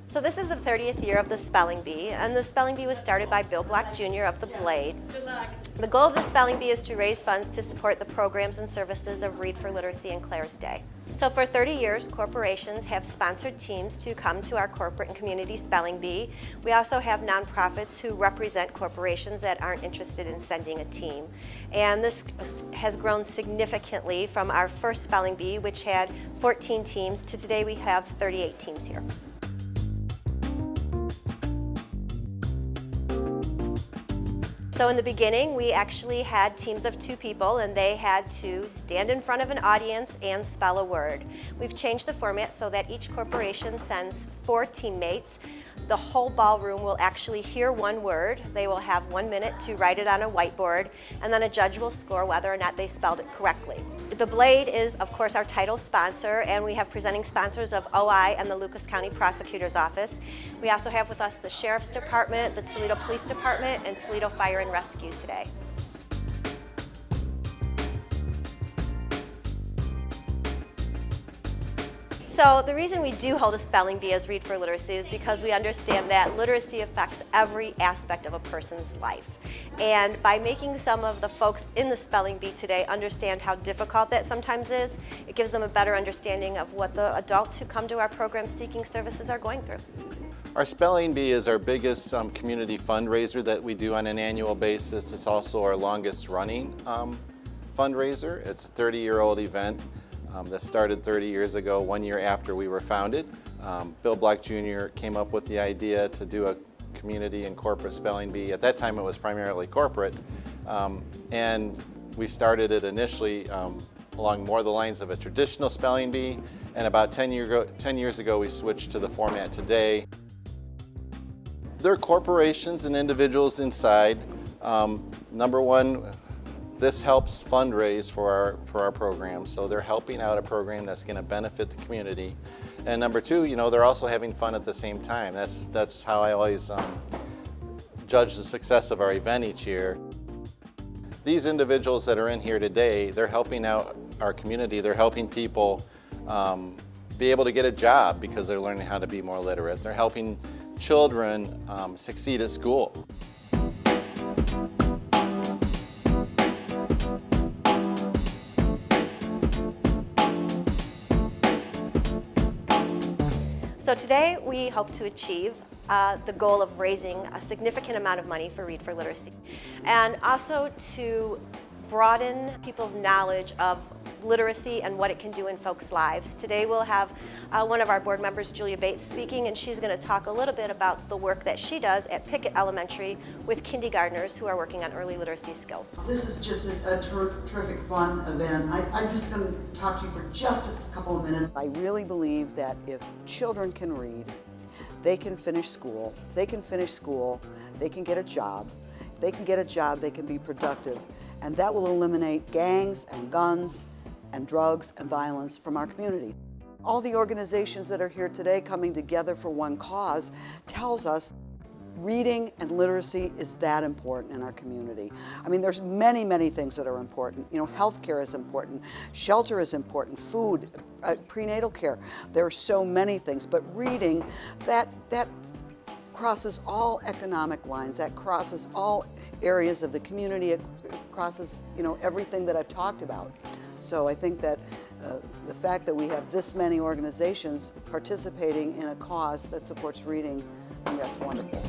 So this is the 30th year of the Spelling Bee, and the Spelling Bee was started by Bill Black Jr. of the Blade. The goal of the Spelling Bee is to raise funds to support the programs and services of Read for Literacy and Clare's Day. So for 30 years, corporations have sponsored teams to come to our corporate and community Spelling Bee. We also have nonprofits who represent corporations that aren't interested in sending a team. And this has grown significantly from our first Spelling Bee, which had 14 teams, to today we have 38 teams here. So in the beginning, we actually had teams of 2 people, and they had to stand in front of an audience and spell a word. We've changed the format so that each corporation sends 4 teammates. The whole ballroom will actually hear one word. They will have 1 minute to write it on a whiteboard, and then a judge will score whether or not they spelled it correctly. The Blade is, of course, our title sponsor, and we have presenting sponsors of OI and the Lucas County Prosecutor's Office. We also have with us the Sheriff's Department, the Toledo Police Department, and Toledo Fire and Rescue today. So the reason we do hold a Spelling Bee as Read for Literacy is because we understand that literacy affects every aspect of a person's life. And by making some of the folks in the Spelling Bee today understand how difficult that sometimes is, it gives them a better understanding of what the adults who come to our program seeking services are going through. Our Spelling Bee is our biggest community fundraiser that we do on an annual basis. It's also our longest running fundraiser. It's a 30-year-old event that started 30 years ago, 1 year after we were founded. Bill Black Jr. came up with the idea to do a community and corporate Spelling Bee. At that time it was primarily corporate, and we started it initially along more the lines of a traditional Spelling Bee, and about 10 years ago we switched to the format today. There are corporations and individuals inside. Number one, this helps fundraise for our program, so they're helping out a program that's going to benefit the community. And number two, you know, they're also having fun at the same time. That's how I always judge the success of our event each year. These individuals that are in here today, they're helping out our community. They're helping people be able to get a job because they're learning how to be more literate. They're helping children succeed at school. So today we hope to achieve the goal of raising a significant amount of money for Read for Literacy, and also to broaden people's knowledge of literacy and what it can do in folks' lives. Today we'll have one of our board members, Julia Bates, speaking, and she's going to talk a little bit about the work that she does at Pickett Elementary with kindergartners who are working on early literacy skills. This is just a terrific fun event. I'm just going to talk to you for just a couple of minutes. I really believe that if children can read, they can finish school. If they can finish school, they can get a job. If they can get a job, they can be productive, and that will eliminate gangs and guns and drugs and violence from our community. All the organizations that are here today coming together for one cause tells us reading and literacy is that important in our community. I mean, there's many, many things that are important. You know, healthcare is important, shelter is important, food, prenatal care. There are so many things, but reading, that crosses all economic lines, that crosses all areas of the community, it crosses, you know, everything that I've talked about. So I think that the fact that we have this many organizations participating in a cause that supports reading, I think that's wonderful.